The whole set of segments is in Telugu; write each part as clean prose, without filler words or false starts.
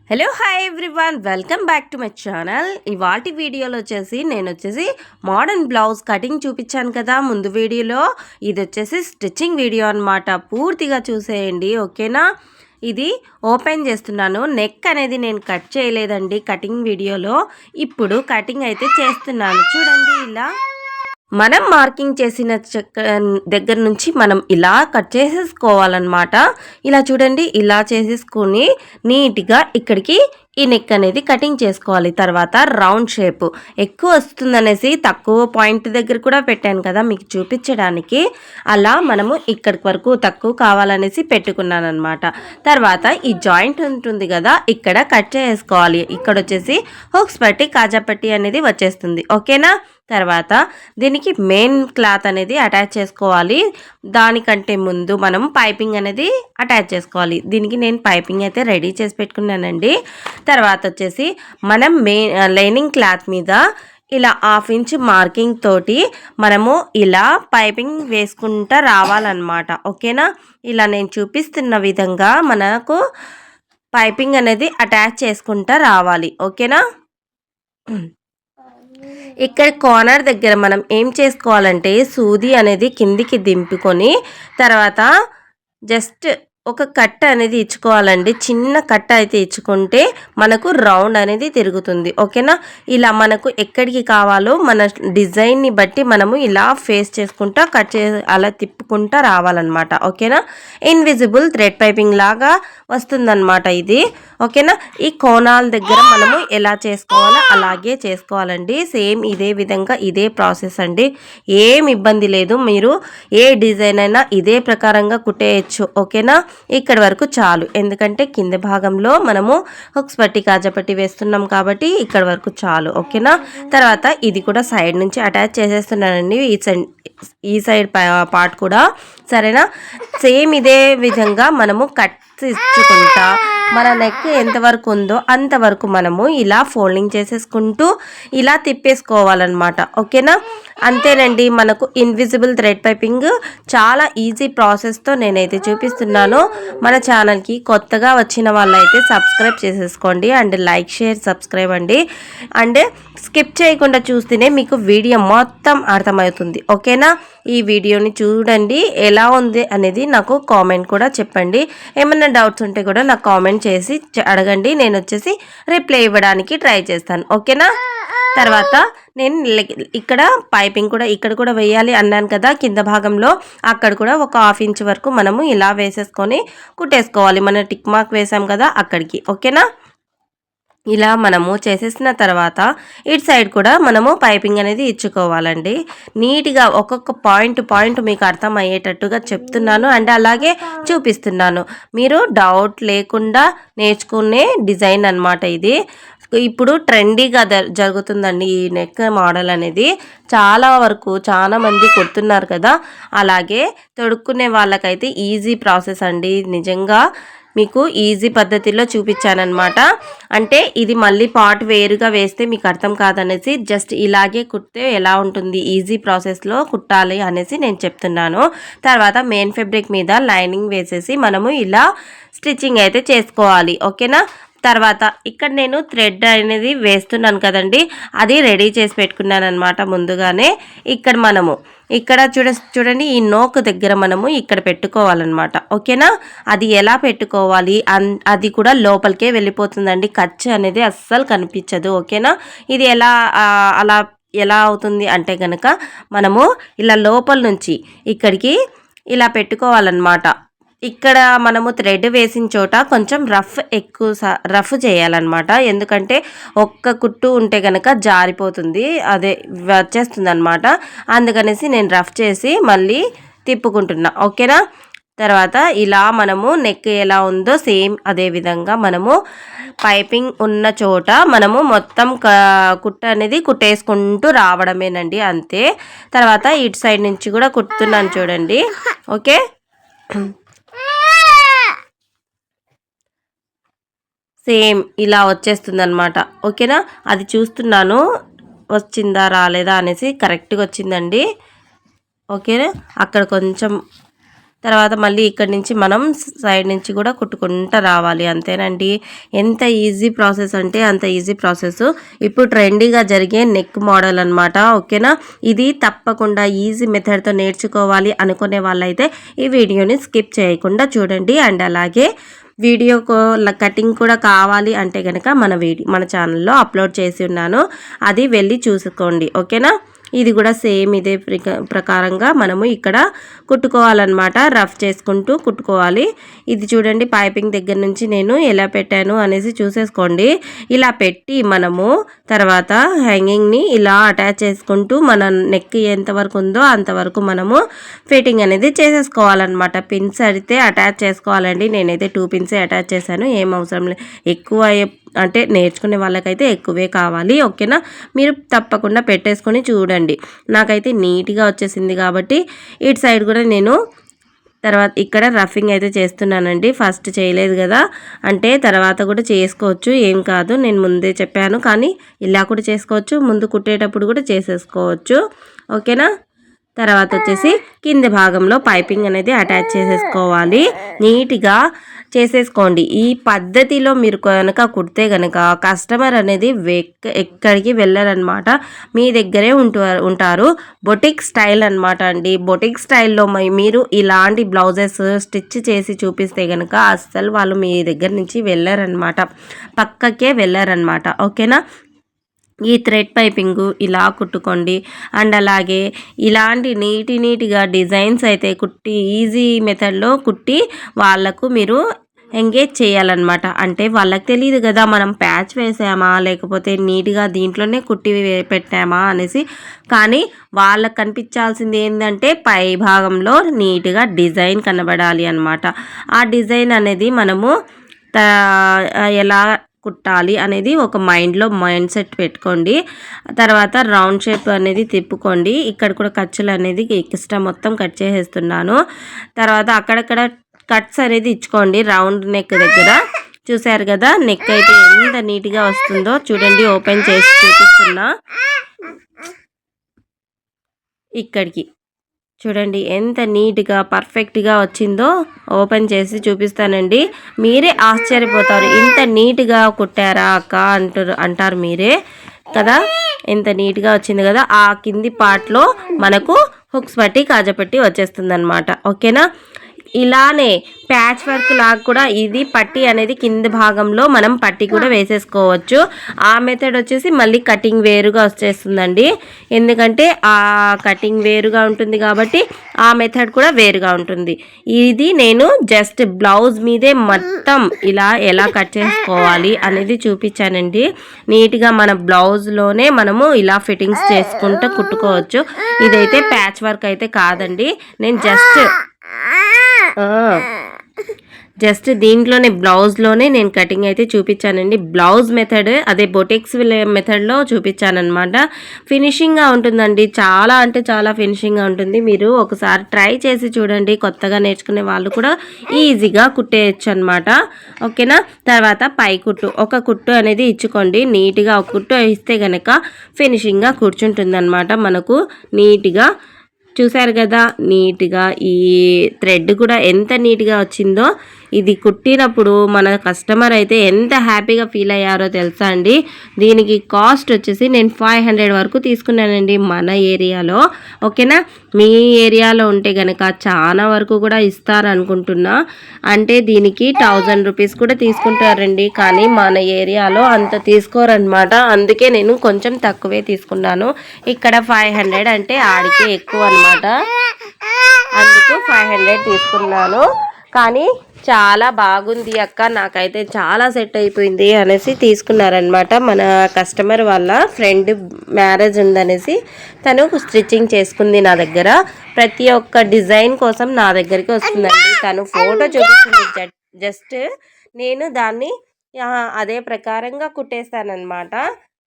Hello hi everyone, welcome back to my channel. ఇవాల్టి వీడియోలో నేను మోడర్న్ బ్లౌజ్ కటింగ్ చూపించాను కదా ముందు వీడియోలో. ఇది స్టిచ్చింగ్ వీడియో అన్నమాట. పూర్తిగా చూసేయండి, ఓకేనా. ఇది ఓపెన్ చేస్తున్నాను. నెక్ అనేది నేను కట్ చేయలేదండి కటింగ్ వీడియోలో. ఇప్పుడు కటింగ్ అయితే చేస్తున్నాను. చూడండి, ఇలా మనం మార్కింగ్ చేసిన దగ్గర నుంచి మనం ఇలా కట్ చేసేసుకోవాలన్నమాట. ఇలా చూడండి, ఇలా చేసేసుకుని నీట్గా ఇక్కడికి ఈ నెక్ అనేది కటింగ్ చేసుకోవాలి. తర్వాత రౌండ్ షేప్ ఎక్కువ వస్తుందనేసి తక్కువ పాయింట్ దగ్గర కూడా పెట్టాను కదా మీకు చూపించడానికి. అలా మనము ఇక్కడి వరకు తక్కువ కావాలనేసి పెట్టుకున్నాను అనమాట. తర్వాత ఈ జాయింట్ ఉంటుంది కదా, ఇక్కడ కట్ చేసుకోవాలి. ఇక్కడ హుక్స్ పట్టి కాజా పట్టి అనేది వచ్చేస్తుంది, ఓకేనా. తర్వాత దీనికి మెయిన్ క్లాత్ అనేది అటాచ్ చేసుకోవాలి. దానికంటే ముందు మనం పైపింగ్ అనేది అటాచ్ చేసుకోవాలి. దీనికి నేను పైపింగ్ అయితే రెడీ చేసి పెట్టుకున్నానండి. తర్వాత మనం లైనింగ్ క్లాత్ మీద ఇలా 1/2 ఇంచ్ మార్కింగ్ తోటి మనము ఇలా పైపింగ్ వేసుకుంటా రావాలన్నమాట, ఓకేనా. ఇలా నేను చూపిస్తున్న విధంగా మనకు పైపింగ్ అనేది అటాచ్ చేసుకుంటా రావాలి, ఓకేనా. ఇక్కడ కార్నర్ దగ్గర మనం ఏం చేసుకోవాలంటే సూది అనేది కిందికి దింపుకొని తర్వాత జస్ట్ ఒక కట్ట అనేది ఇచ్చుకోవాలండి. చిన్న కట్ట అయితే ఇచ్చుకుంటే మనకు రౌండ్ అనేది తిరుగుతుంది, ఓకేనా. ఇలా మనకు ఎక్కడికి కావాలో మన డిజైన్ని బట్టి మనము ఇలా ఫేస్ చేసుకుంటా అలా తిప్పుకుంటా రావాలన్నమాట, ఓకేనా. ఇన్విజిబుల్ థ్రెడ్ పైపింగ్ లాగా వస్తుందన్నమాట ఇది, ఓకేనా. ఈ కోణాల దగ్గర మనము ఎలా చేసుకోవాలో అలాగే చేసుకోవాలండి. సేమ్ ఇదే విధంగా ఇదే ప్రాసెస్ అండి. ఏం ఇబ్బంది లేదు. మీరు ఏ డిజైన్ అయినా ఇదే ప్రకారంగా కుట్టేయచ్చు, ఓకేనా. ఇక్కడ వరకు చాలు, ఎందుకంటే కింద భాగంలో మనము హుక్స్ పట్టి కాజా పట్టి వేస్తున్నాం కాబట్టి ఇక్కడ వరకు చాలు, ఓకేనా. తర్వాత ఇది కూడా సైడ్ నుంచి అటాచ్ చేసేస్తున్నానండి, ఈ సైడ్ పార్ట్ కూడా, సరేనా. సేమ్ ఇదే విధంగా మనము కట్ ఇచ్చుకుంటా మన నెక్ ఎంతవరకు ఉందో అంతవరకు మనము ఇలా ఫోల్డింగ్ చేసేసుకుంటూ ఇలా తిప్పేసుకోవాలన్నమాట, ఓకేనా. అంతేనండి, మనకు ఇన్విజిబుల్ థ్రెడ్ పైపింగ్ చాలా ఈజీ ప్రాసెస్తో నేనైతే చూపిస్తున్నాను. మన ఛానల్కి కొత్తగా వచ్చిన వాళ్ళైతే సబ్స్క్రైబ్ చేసేసుకోండి అండ్ లైక్ షేర్ సబ్స్క్రైబ్ అండి. అండ్ స్కిప్ చేయకుండా చూస్తేనే మీకు వీడియో మొత్తం అర్థమవుతుంది, ఓకేనా. ఈ వీడియోని చూడండి, ఎలా ఉంది అనేది నాకు కామెంట్ కూడా చెప్పండి. ఏమన్నా డౌట్స్ ఉంటే కూడా నాకు కామెంట్ చేసి అడగండి. నేను రిప్లై ఇవ్వడానికి ట్రై చేస్తాను, ఓకేనా. తర్వాత నేను ఇక్కడ పైపింగ్ కూడా ఇక్కడ కూడా వేయాలి అన్నాను కదా కింద భాగంలో. అక్కడ కూడా ఒక 1/2 ఇంచ్ వరకు మనము ఇలా వేసేసుకొని కుట్టేసుకోవాలి. మన టిక్ మార్క్ వేసాం కదా అక్కడికి, ఓకేనా. ఇలా మనము చేసేసిన తర్వాత ఇటు సైడ్ కూడా మనము పైపింగ్ అనేది ఇచ్చుకోవాలండి. నీట్గా ఒక్కొక్క పాయింట్ మీకు అర్థం అయ్యేటట్టుగా చెప్తున్నాను అండ్ అలాగే చూపిస్తున్నాను. మీరు డౌట్ లేకుండా నేర్చుకునే డిజైన్ అన్నమాట ఇది. ఇప్పుడు ట్రెండీగా జరుగుతుందండి ఈ నెక్ మోడల్ అనేది. చాలా మంది కుడుతున్నారు కదా. అలాగే తొడుక్కునే వాళ్ళకైతే ఈజీ ప్రాసెస్ అండి. నిజంగా మీకు ఈజీ పద్ధతిలో చూపించానమాట. అంటే ఇది మళ్ళీ పార్ట్ వేరుగా వేస్తే మీకు అర్థం కాదనేసి జస్ట్ ఇలాగే కుడితే ఎలా ఉంటుంది ఈజీ ప్రాసెస్లో కుట్టాలి అనేసి నేను చెప్తున్నాను. తర్వాత మెయిన్ ఫ్యాబ్రిక్ మీద లైనింగ్ వేసేసి మనము ఇలా స్టిచ్చింగ్ అయితే చేసుకోవాలి, ఓకేనా. తర్వాత ఇక్కడ నేను థ్రెడ్ అనేది వేస్తున్నాను కదండి, అది రెడీ చేసి పెట్టుకున్నాను అనమాట ముందుగానే. ఇక్కడ చూడండి ఈ నోక్ దగ్గర మనము ఇక్కడ పెట్టుకోవాలన్నమాట, ఓకేనా. అది ఎలా పెట్టుకోవాలి అది కూడా లోపలికే వెళ్ళిపోతుందండి. ఖర్చు అనేది అస్సలు కనిపించదు, ఓకేనా. ఇది ఎలా అవుతుంది అంటే కనుక మనము ఇలా లోపల నుంచి ఇక్కడికి ఇలా పెట్టుకోవాలన్నమాట. ఇక్కడ మనము థ్రెడ్ వేసిన చోట కొంచెం రఫ్ చేయాలన్నమాట. ఎందుకంటే ఒక్క కుట్టు ఉంటే కనుక జారిపోతుంది, అదే వచ్చేస్తుంది అనమాట. అందుకనేసి నేను రఫ్ చేసి మళ్ళీ తిప్పుకుంటున్నా, ఓకేనా. తర్వాత ఇలా మనము నెక్ ఎలా ఉందో సేమ్ అదే విధంగా మనము పైపింగ్ ఉన్న చోట మనము మొత్తం కుట్ట అనేది కుట్టేసుకుంటూ రావడమేనండి, అంతే. తర్వాత ఇటు సైడ్ నుంచి కూడా కుట్టుతున్నాను చూడండి, ఓకే. సేమ్ ఇలా వచ్చేస్తుంది అనమాట, ఓకేనా. అది చూస్తున్నాను వచ్చిందా రాలేదా అనేసి. కరెక్ట్గా వచ్చిందండి, ఓకేనా. అక్కడ కొంచెం తర్వాత మళ్ళీ ఇక్కడి నుంచి మనం సైడ్ నుంచి కూడా కుట్టుకుంటూ రావాలి. అంతేనండి. ఎంత ఈజీ ప్రాసెస్ అంటే అంత ఈజీ ప్రాసెస్. ఇప్పుడు ట్రెండీగా జరిగే నెక్ మోడల్ అనమాట. ఓకేనా. ఇది తప్పకుండా ఈజీ మెథడ్తో నేర్చుకోవాలి అనుకునే వాళ్ళైతే ఈ వీడియోని స్కిప్ చేయకుండా చూడండి. అండ్ అలాగే వీడియో కటింగ్ కూడా కావాలి అంటే కనుక మన ఛానల్లో అప్లోడ్ చేసి ఉన్నాను, అది వెళ్ళి చూసుకోండి. ఓకేనా. ఇది కూడా సేమ్ ఇదే ప్రకారంగా మనము ఇక్కడ కుట్టుకోవాలన్నమాట. రఫ్ చేసుకుంటూ కుట్టుకోవాలి. ఇది చూడండి పైపింగ్ దగ్గర నుంచి నేను ఎలా పెట్టాను అనేసి చూసేసుకోండి. ఇలా పెట్టి మనము తర్వాత హ్యాంగింగ్ని ఇలా అటాచ్ చేసుకుంటూ మన నెక్ ఎంతవరకు ఉందో అంతవరకు మనము ఫిట్టింగ్ అనేది చేసేసుకోవాలన్నమాట. పిన్స్ అయితే అటాచ్ చేసుకోవాలండి. నేనైతే 2 పిన్సే అటాచ్ చేశాను. ఏం అవసరం లేదు. ఎక్కువ అంటే నేర్చుకునే వాళ్ళకైతే ఎక్కువే కావాలి. ఓకేనా. మీరు తప్పకుండా పెట్టేసుకొని చూడండి. నాకైతే నీట్గా వచ్చేసింది కాబట్టి ఇటు సైడ్ కూడా నేను తర్వాత ఇక్కడ రఫింగ్ అయితే చేస్తున్నానండి. ఫస్ట్ చేయలేదు కదా అంటే తర్వాత కూడా చేసుకోవచ్చు, ఏం కాదు. నేను ముందే చెప్పాను, కానీ ఇలా కూడా చేసుకోవచ్చు, ముందు కుట్టేటప్పుడు కూడా చేసేసుకోవచ్చు. ఓకేనా. తర్వాత వచ్చేసి కింది భాగంలో పైపింగ్ అనేది అటాచ్ చేసేసుకోవాలి. నీట్గా చేసేసుకోండి. ఈ పద్ధతిలో మీరు కనుక కుడితే కనుక కస్టమర్ అనేది ఎక్కడికి వెళ్ళరనమాట, మీ దగ్గరే ఉంటారు. బొటిక్ స్టైల్ అనమాట అండి. బొటిక్ స్టైల్లో మీరు ఇలాంటి బ్లౌజెస్ స్టిచ్ చేసి చూపిస్తే కనుక అస్సలు వాళ్ళు మీ దగ్గర నుంచి వెళ్ళరనమాట, పక్కకే వెళ్ళరనమాట. ఓకేనా. ఈ థ్రెడ్ పైపింగు ఇలా కుట్టుకోండి. అండ్ అలాగే ఇలాంటి నీట్గా డిజైన్స్ అయితే కుట్టి ఈజీ మెథడ్లో కుట్టి వాళ్ళకు మీరు ఎంగేజ్ చేయాలన్నమాట. అంటే వాళ్ళకి తెలియదు కదా మనం ప్యాచ్ వేసామా లేకపోతే నీట్గా దీంట్లోనే కుట్టి పెట్టామా అనేసి. కానీ వాళ్ళకి కనిపించాల్సింది ఏంటంటే పై భాగంలో నీట్గా డిజైన్ కనబడాలి అనమాట. ఆ డిజైన్ అనేది మనము ఎలా కుట్టాలి అనేది ఒక మైండ్ సెట్ పెట్టుకోండి. తర్వాత రౌండ్ షేప్ అనేది తిప్పుకోండి. ఇక్కడ కూడా ఖర్చులు అనేది ఎక్స్ట్రా మొత్తం కట్ చేసేస్తున్నాను. తర్వాత అక్కడక్కడ కట్స్ అనేది ఇచ్చుకోండి రౌండ్ నెక్ దగ్గర. చూసారు కదా నెక్ అయితే ఎంత నీట్గా వస్తుందో చూడండి. ఓపెన్ చేసి చూపిస్తున్నా. ఇక్కడికి చూడండి ఎంత నీట్గా పర్ఫెక్ట్గా వచ్చిందో. ఓపెన్ చేసి చూపిస్తానండి. మీరే ఆశ్చర్యపోతారు, ఇంత నీట్గా కుట్టారా అక్క అంటారు మీరే కదా. ఎంత నీట్గా వచ్చింది కదా. ఆ కింది పార్ట్లో మనకు హుక్స్ పట్టి కాజపట్టి వచ్చేస్తుంది అనమాట. ఓకేనా. ఇలానే ప్యాచ్ వర్క్ లాగా కూడా ఇది పట్టి అనేది కింది భాగంలో మనం పట్టి కూడా వేసేసుకోవచ్చు. ఆ మెథడ్ వచ్చేసి మళ్ళీ కటింగ్ వేరుగా వచ్చేస్తుందండి. ఎందుకంటే ఆ కటింగ్ వేరుగా ఉంటుంది కాబట్టి ఆ మెథడ్ కూడా వేరుగా ఉంటుంది. ఇది నేను జస్ట్ బ్లౌజ్ మీదే మొత్తం ఇలా ఎలా కట్ చేసుకోవాలి అనేది చూపించానండి. నీట్గా మన బ్లౌజ్లోనే మనము ఇలా ఫిట్టింగ్స్ చేసుకుంటూ కుట్టుకోవచ్చు. ఇదైతే ప్యాచ్ వర్క్ అయితే కాదండి. నేను జస్ట్ దీంట్లోనే బ్లౌజ్లోనే నేను కటింగ్ అయితే చూపించానండి. బ్లౌజ్ మెథడ్ అదే బొటిక్స్ మెథడ్లో చూపించానమాట. ఫినిషింగ్గా ఉంటుందండి. చాలా అంటే చాలా ఫినిషింగ్గా ఉంటుంది. మీరు ఒకసారి ట్రై చేసి చూడండి. కొత్తగా నేర్చుకునే వాళ్ళు కూడా ఈజీగా కుట్టేయచ్చు అనమాట. ఓకేనా. తర్వాత పై కుట్టు ఒక కుట్టు అనేది ఇచ్చుకోండి. నీట్గా ఒక కుట్టు ఇస్తే కనుక ఫినిషింగ్గా కూర్చుంటుంది అనమాట మనకు నీట్గా. చూసారు కదా నీట్గా ఈ థ్రెడ్ కూడా ఎంత నీట్గా వచ్చిందో. ఇది కుట్టినప్పుడు మన కస్టమర్ అయితే ఎంత హ్యాపీగా ఫీల్ అయ్యారో తెలుసా అండి. దీనికి కాస్ట్ వచ్చేసి నేను 500 వరకు తీసుకున్నానండి మన ఏరియాలో. ఓకేనా. మీ ఏరియాలో ఉంటే కనుక చాలా వరకు కూడా ఇస్తారనుకుంటున్నా. అంటే దీనికి 1000 రూపీస్ కూడా తీసుకుంటారండి. కానీ మన ఏరియాలో అంత తీసుకోరనమాట. అందుకే నేను కొంచెం తక్కువే తీసుకున్నాను. ఇక్కడ 500 అంటే ఆడికే ఎక్కువ అనమాట. అందుకు 500 తీసుకున్నాను. కానీ చాలా బాగుంది అక్క, నాకైతే చాలా సెట్ అయిపోయింది అనేసి తీసుకున్నారనమాట. మన కస్టమర్ వాళ్ళ ఫ్రెండ్ మ్యారేజ్ ఉందనేసి తను స్టిచ్చింగ్ చేసుకుంది నా దగ్గర. ప్రతి ఒక్క డిజైన్ కోసం నా దగ్గరికి వస్తుందండి. తను ఫోటో చూపిస్తుంది. జస్ట్ నేను దాన్ని అదే ప్రకారంగా కుట్టేస్తానమాట.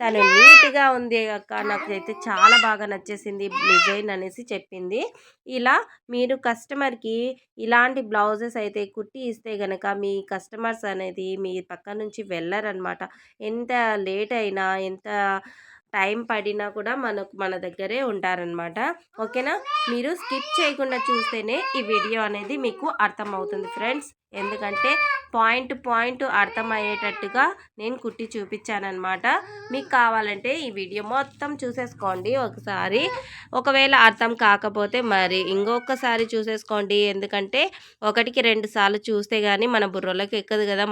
తను నీట్గా ఉంది అక్క, నాకైతే చాలా బాగా నచ్చేసింది డిజైన్ అనేసి చెప్పింది. ఇలా మీరు కస్టమర్కి ఇలాంటి బ్లౌజెస్ అయితే కుట్టి ఇస్తే గనక మీ కస్టమర్స్ అనేది మీ పక్క నుంచి వెళ్ళరనమాట. ఎంత లేట్ అయినా ఎంత టైం పడినా కూడా మన దగ్గరే ఉంటారనమాట. ఓకేనా? మీరు స్కిప్ చేయకుండా చూస్తేనే ఈ వీడియో అనేది మీకు అర్థమవుతుంది ఫ్రెండ్స్. ఎందుకంటే పాయింట్ అర్థమయ్యేటట్టుగా నేను కుట్టి చూపించానమాట. మీకు కావాలంటే ఈ వీడియో మొత్తం చూసేసుకోండి ఒకసారి. ఒకవేళ అర్థం కాకపోతే మరి ఇంకొకసారి చూసేసుకోండి. ఎందుకంటే 1కి 2 సార్లు చూస్తే కానీ మన బుర్రలోకి ఎక్కదు కదా.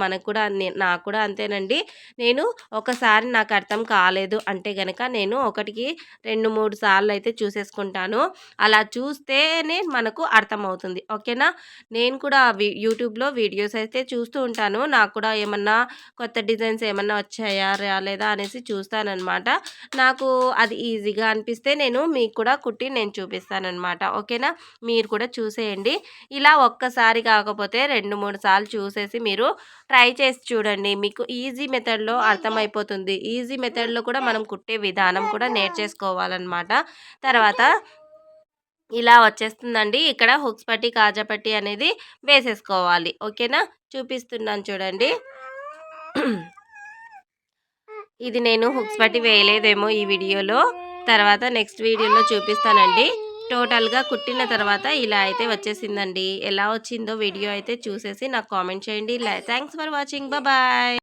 నాకు కూడా అంతేనండి. నేను ఒకసారి నాకు అర్థం కాలేదు అంటే గనక నేను 1కి 2, 3 సార్లు అయితే చూసేసుకుంటాను. అలా చూస్తేనే మనకు అర్థమవుతుంది. ఓకేనా? నేను కూడా యూట్యూబ్లో వీడియోస్ అయితే చూస్తూ ఉంటాను. నాకు కూడా ఏమన్నా కొత్త డిజైన్స్ ఏమన్నా వచ్చాయా రాలేదా అనేసి చూస్తానన్నమాట. నాకు అది ఈజీగా అనిపిస్తే నేను మీకు కూడా కుట్టి నేను చూపిస్తానన్నమాట. ఓకేనా? మీరు కూడా చూసేయండి. ఇలా ఒక్కసారి కాకపోతే 2, 3 సార్లు చూసేసి మీరు ట్రై చేసి చూడండి. మీకు ఈజీ మెథడ్లో అర్థమైపోతుంది. ఈజీ మెథడ్లో కూడా మనం కుట్టే విధానం కూడా నేర్చేసుకోవాలన్నమాట. తర్వాత ఇలా వచ్చేస్తుందండి. ఇక్కడ హుక్స్ పట్టి, కాజా పట్టి అనేది వేసేసుకోవాలి. ఓకేనా? చూపిస్తున్నాను చూడండి. ఇది నేను హుక్స్ పట్టి వేయలేదేమో ఈ వీడియోలో. తర్వాత నెక్స్ట్ వీడియోలో చూపిస్తానండి. టోటల్గా కుట్టిన తర్వాత ఇలా అయితే వచ్చేసిందండి. ఎలా వచ్చిందో వీడియో అయితే చూసేసి నాకు కామెంట్ చేయండి. Thanks for watching. బాయ్.